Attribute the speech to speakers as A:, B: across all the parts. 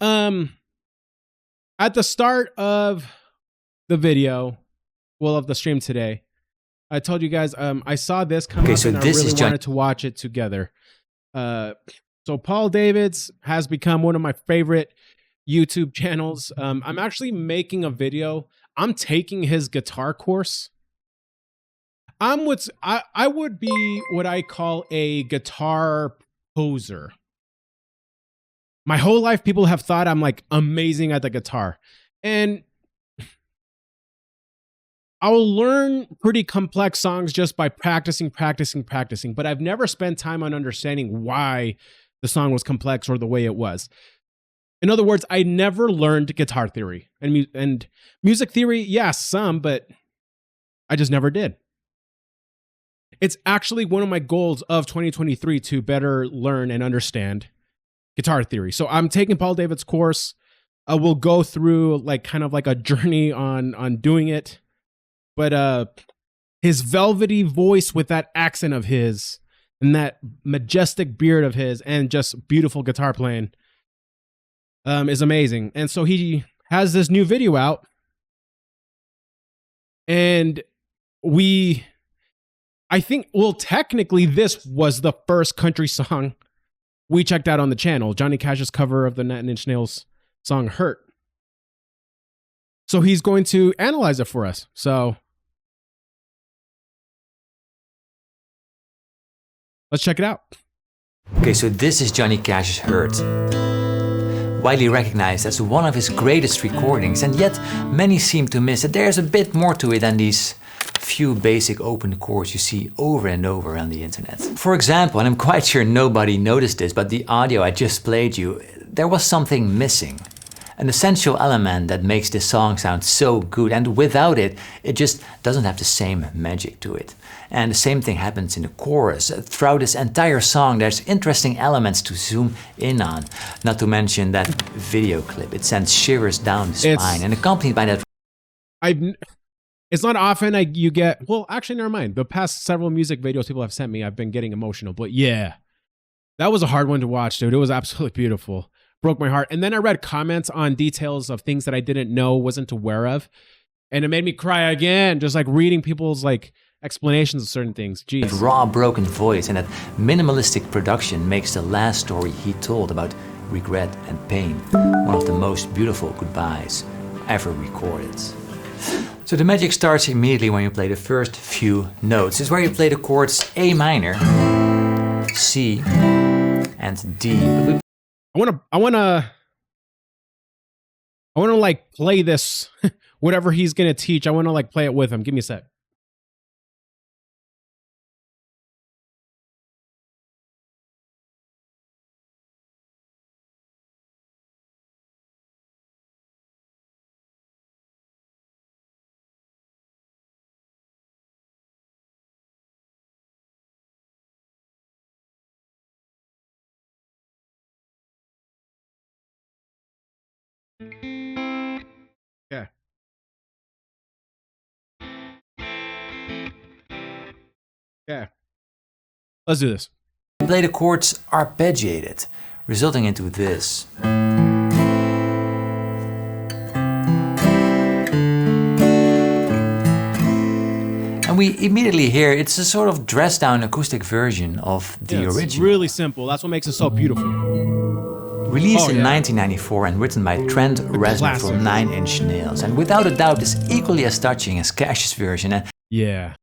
A: At the start of the video, well, of the stream today, I told you guys I saw this come up,
B: so
A: and
B: this
A: I really
B: is
A: wanted to watch it together. So Paul Davids has become one of my favorite YouTube channels. I'm actually making a video. I'm taking his guitar course. I would be what I call a guitar poser. My whole life, people have thought I'm like amazing at the guitar, and I'll learn pretty complex songs just by practicing. But I've never spent time on understanding why the song was complex or the way it was. In other words, I never learned guitar theory and music theory. Yeah, some, but I just never did. It's actually one of my goals of 2023 to better learn and understand guitar theory. So I'm taking Paul Davids' course. We'll go through like kind of like a journey on doing it. But his velvety voice with that accent of his and that majestic beard of his and just beautiful guitar playing is amazing. And so he has this new video out, and I think, well, technically this was the first country song we checked out on the channel, Johnny Cash's cover of the 9 Inch Nails song Hurt. So he's going to analyze it for us. So let's check it out.
B: Okay, so this is Johnny Cash's Hurt. Widely recognized as one of his greatest recordings, and yet many seem to miss that there's a bit more to it than these few basic open chords you see over and over on the internet. For example, and I'm quite sure nobody noticed this, but the audio I just played you, there was something missing. An essential element that makes this song sound so good, and without it, it just doesn't have the same magic to it. And the same thing happens in the chorus. Throughout this entire song, there's interesting elements to zoom in on. Not to mention that video clip. It sends shivers down the spine, and accompanied by that...
A: It's not often you get... Well, actually, never mind. The past several music videos people have sent me, I've been getting emotional. But yeah, that was a hard one to watch, dude. It was absolutely beautiful. Broke my heart. And then I read comments on details of things that I didn't know, wasn't aware of. And it made me cry again, just like reading people's like explanations of certain things. Jeez.
B: That raw, broken voice and that minimalistic production makes the last story he told about regret and pain one of the most beautiful goodbyes ever recorded. So the magic starts immediately when you play the first few notes. It's where you play the chords A minor, C, and D.
A: I wanna like play this, whatever he's gonna teach. I wanna like play it with him. Give me a sec. Yeah. Yeah. Let's do this.
B: Play the chords arpeggiated, resulting into this. And we immediately hear it's a sort of dressed down acoustic version of the original.
A: It's really simple. That's what makes it so beautiful.
B: Released in 1994 and written by Trent Reznor from 9 Inch Nails. And without a doubt is equally as touching as Cash's version. And
A: yeah,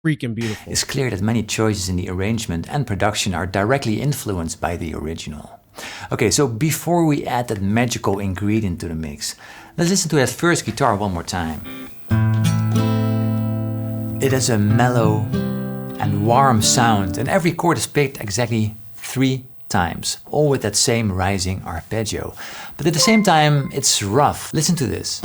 A: freaking beautiful.
B: It's clear that many choices in the arrangement and production are directly influenced by the original. Okay, so before we add that magical ingredient to the mix, let's listen to that first guitar one more time. It has a mellow and warm sound, and every chord is picked exactly 3 times, all with that same rising arpeggio. But at the same time, it's rough. Listen to this.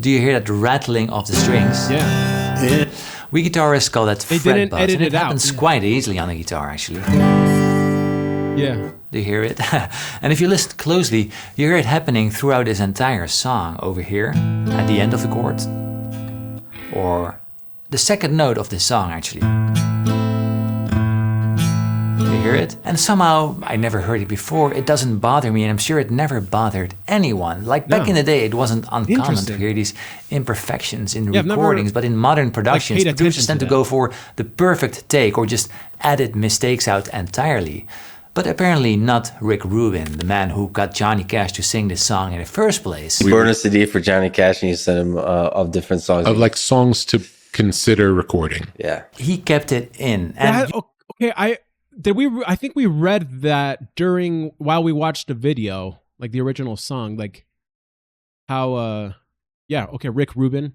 B: Do you hear that rattling of the strings?
A: Yeah.
B: We guitarists call that fret buzz, and it happens
A: out.
B: quite easily on a guitar, actually.
A: Yeah.
B: Do you hear it? And if you listen closely, you hear it happening throughout this entire song over here, at the end of the chord. Or the second note of this song, actually. You hear it? And somehow, I never heard it before, it doesn't bother me, and I'm sure it never bothered anyone. Like back in the day, it wasn't uncommon to hear these imperfections in recordings, but in modern productions, producers tend to go for the perfect take or just edit mistakes out entirely. But apparently not Rick Rubin, the man who got Johnny Cash to sing this song in the first place.
C: We burned a CD for Johnny Cash and you sent him of different songs.
D: Of like songs to consider recording.
C: Yeah.
B: He kept it in. And
A: okay, I think we read that while we watched the video, like the original song, like how Rick Rubin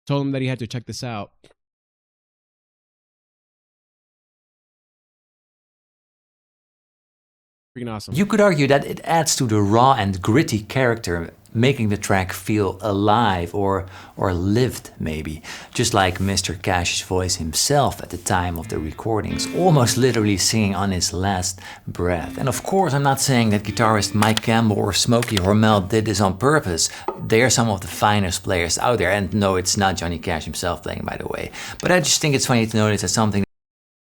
A: told him that he had to check this out. Freaking awesome.
B: You could argue that it adds to the raw and gritty character, making the track feel alive or lived maybe. Just like Mr. Cash's voice himself at the time of the recordings, almost literally singing on his last breath. And of course I'm not saying that guitarist Mike Campbell or Smokey Hormel did this on purpose. They are some of the finest players out there, and no, it's not Johnny Cash himself playing, by the way. But I just think it's funny to notice that something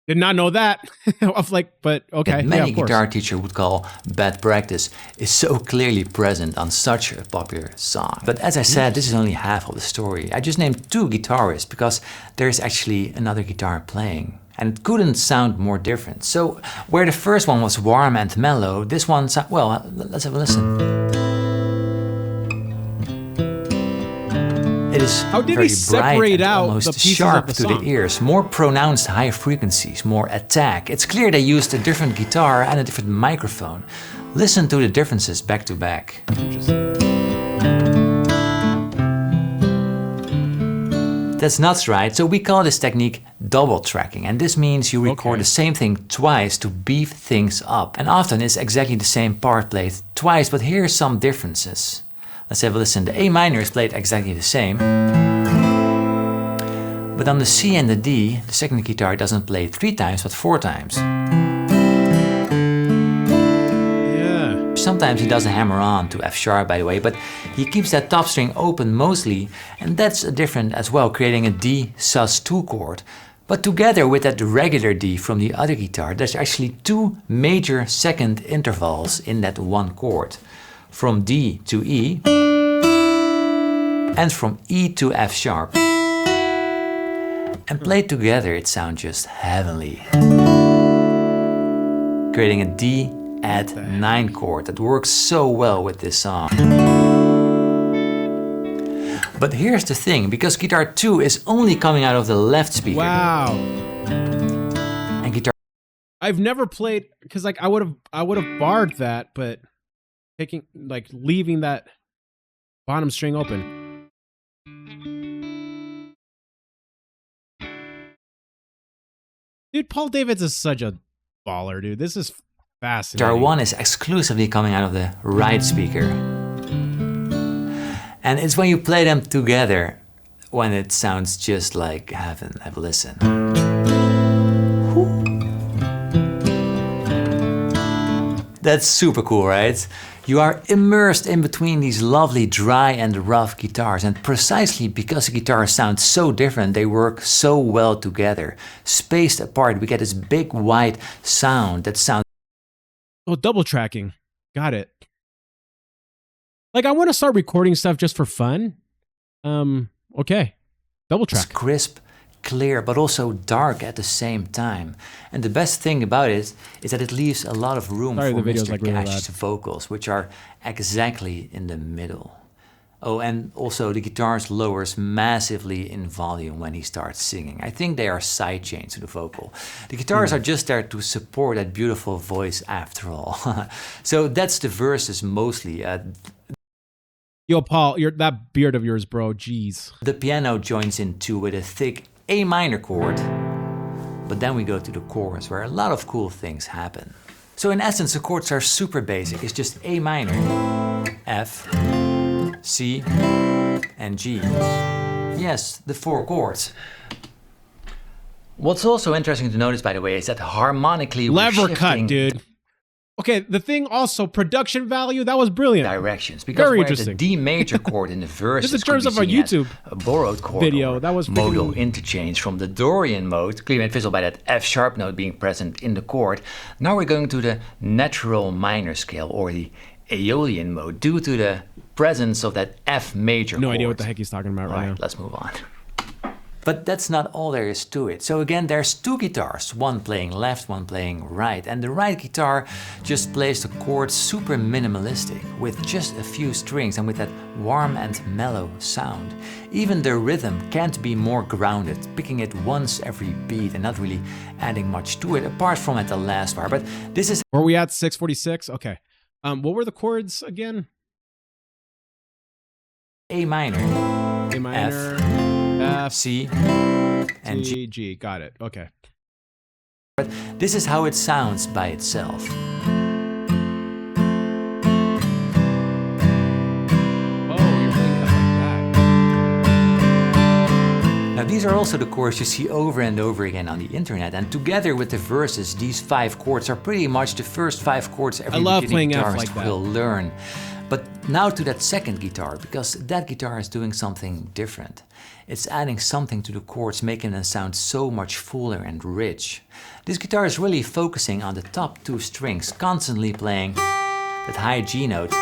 A: did not know that. But okay.
B: That many guitar teacher would call bad practice is so clearly present on such a popular song. But as I said, this is only half of the story. I just named 2 guitarists because there's actually another guitar playing. And it couldn't sound more different. So where the first one was warm and mellow, this one, well, let's have a listen. It is very bright and almost sharp to the ears, more pronounced high frequencies, more attack. It's clear they used a different guitar and a different microphone. Listen to the differences back to back. That's nuts, right? So we call this technique double tracking, and this means you record the same thing twice to beef things up. And often it's exactly the same part played twice, but here are some differences. Let's have a listen. The A minor is played exactly the same. But on the C and the D, the second guitar doesn't play 3 times, but 4 times.
A: Yeah.
B: Sometimes he does a hammer on to F sharp, by the way, but he keeps that top string open mostly, and that's different as well, creating a D sus2 chord. But together with that regular D from the other guitar, there's actually 2 major second intervals in that one chord. From D to E, and from E to F sharp. And played together, it sounds just heavenly. Creating a D add 9 chord that works so well with this song. But here's the thing, because guitar 2 is only coming out of the left speaker.
A: Wow.
B: And guitar
A: I've never played, because like I would have barred that, but leaving that bottom string open. Dude, Paul Davids is such a baller, dude. This is fascinating.
B: Guitar 1 is exclusively coming out of the right speaker. And it's when you play them together when it sounds just like heaven. Have a listen. That's super cool, right? You are immersed in between these lovely dry and rough guitars, and precisely because the guitars sound so different, they work so well together. Spaced apart, we get this big wide sound that sounds...
A: Oh, double tracking. Got it. Like, I want to start recording stuff just for fun. Okay. Double track.
B: It's crisp, clear, but also dark at the same time. And the best thing about it is that it leaves a lot of room for Mr. Cash's vocals, which are exactly in the middle. Oh, and also the guitars lowers massively in volume when he starts singing. I think they are side chains to the vocal. The guitars are just there to support that beautiful voice after all. So that's the verses mostly.
A: Yo, Paul, that beard of yours, bro, jeez.
B: The piano joins in too with a thick A minor chord, but then we go to the chorus where a lot of cool things happen. So in essence, the chords are super basic. It's just A minor, F, C, and G. Yes, the 4 chords. What's also interesting to notice, by the way, is that harmonically
A: lever cut, dude. Okay, the thing also, production value, that was brilliant.
B: Directions, because
A: Very
B: where the
A: interesting.
B: D major chord in the verses
A: Just in terms
B: could
A: of
B: be
A: a
B: seen as
A: YouTube
B: a borrowed chord
A: video,
B: or
A: that was
B: modal
A: freaking-
B: interchange from the Dorian mode, clearly made visible by that F sharp note being present in the chord. Now we're going to the natural minor scale or the Aeolian mode due to the presence of that F major
A: No
B: chord.
A: idea what the heck he's talking about right now.
B: Let's move on. But that's not all there is to it. So again, there's two guitars, one playing left, one playing right. And the right guitar just plays the chords super minimalistic with just a few strings and with that warm and mellow sound. Even the rhythm can't be more grounded, picking it once every beat and not really adding much to it, apart from at the last bar. But this is...
A: Were we at 646? Okay. What were the chords again?
B: A minor,
A: A minor, F,
B: C, and G.
A: G. Got it. Okay.
B: But this is how it sounds by itself.
A: Oh, you're playing it like that.
B: Now these are also the chords you see over and over again on the internet, and together with the verses, these 5 chords are pretty much the first 5 chords every
A: love
B: beginning
A: playing F
B: guitarist
A: like that.
B: will learn. But now to that second guitar, because that guitar is doing something different. It's adding something to the chords, making them sound so much fuller and rich. This guitar is really focusing on the top 2 strings, constantly playing that high G note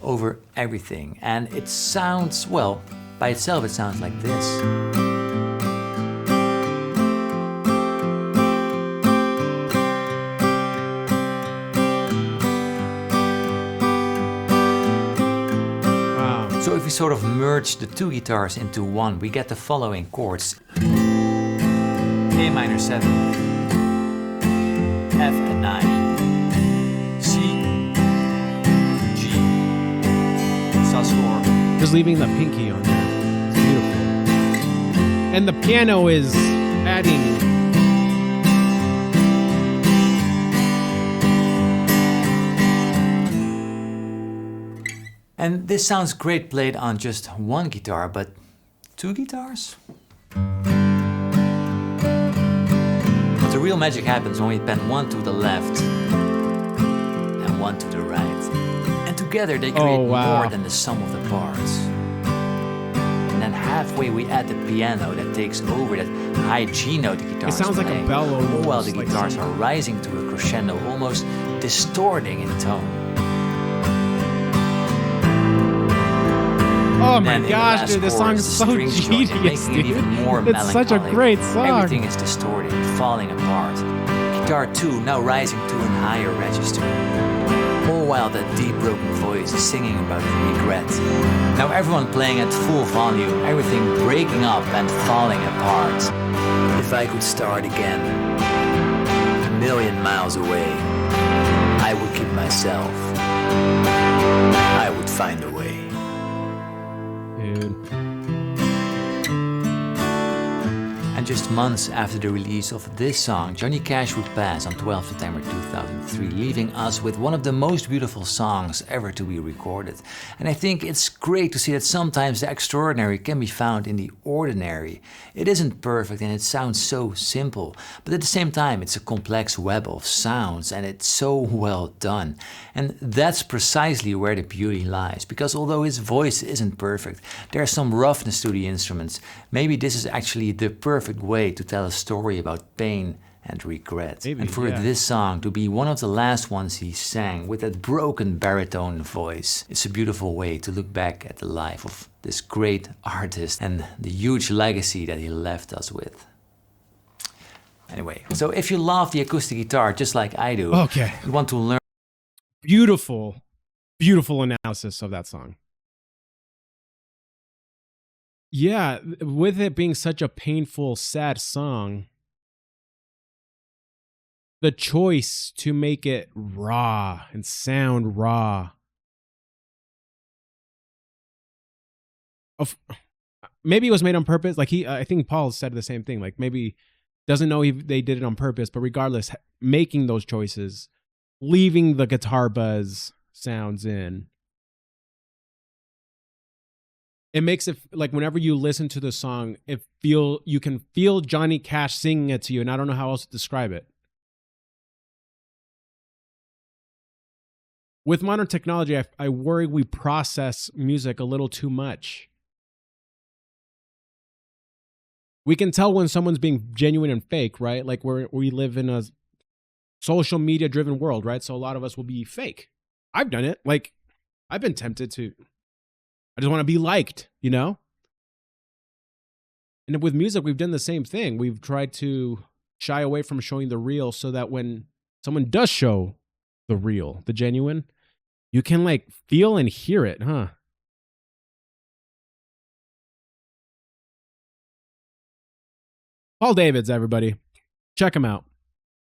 B: over everything. And it sounds, well, by itself it sounds like this. So if we sort of merge the 2 guitars into one, we get the following chords. A minor 7, F at 9, C, G, sus4.
A: Just leaving the pinky on there. It's beautiful. And the piano is adding.
B: And this sounds great played on just one guitar, but 2 guitars? But the real magic happens when we pen one to the left and one to the right. And together they create more than the sum of the parts. And then halfway we add the piano that takes over that high G note the guitar
A: It sounds like a bell almost,
B: while the
A: like
B: guitars
A: some-
B: are rising to a crescendo, almost distorting in tone.
A: Oh
B: And
A: my
B: then in the
A: gosh,
B: last
A: dude, this song
B: chorus,
A: is
B: the
A: so
B: strings join in,
A: genius,
B: making it
A: dude.
B: even more
A: It's such a
B: melancholic.
A: great song.
B: Everything is distorted, falling apart. Guitar 2 now rising to a higher register. All while that deep broken voice is singing about regret. Now everyone playing at full volume, everything breaking up and falling apart. If I could start again, a million miles away, I would keep myself. I would find a way.
A: Dude.
B: And just months after the release of this song, Johnny Cash would pass on 12 September 2003, leaving us with one of the most beautiful songs ever to be recorded. And I think it's great to see that sometimes the extraordinary can be found in the ordinary. It isn't perfect and it sounds so simple, but at the same time it's a complex web of sounds and it's so well done. And that's precisely where the beauty lies, because although his voice isn't perfect, there's some roughness to the instruments. Maybe this is actually the perfect way to tell a story about pain and regret.
A: Maybe,
B: and for
A: yeah.
B: this song to be one of the last ones he sang with that broken baritone voice, it's a beautiful way to look back at the life of this great artist and the huge legacy that he left us with. Anyway, so if you love the acoustic guitar just like I do,
A: Okay.
B: you want to learn
A: Beautiful, beautiful analysis of that song. Yeah, with it being such a painful, sad song, the choice to make it raw and sound raw. Maybe it was made on purpose. Like I think Paul said the same thing. Like maybe doesn't know they did it on purpose, but regardless, making those choices, leaving the guitar buzz sounds in. It makes it like whenever you listen to the song, you can feel Johnny Cash singing it to you, and I don't know how else to describe it. With modern technology, I worry we process music a little too much. We can tell when someone's being genuine and fake, right? Like we live in a social media driven world, right? So a lot of us will be fake. I've done it. Like I've been tempted to, I just want to be liked, you know? And with music, we've done the same thing. We've tried to shy away from showing the real so that when someone does show the real, the genuine, you can like feel and hear it, huh? Paul Davids, everybody. Check him out.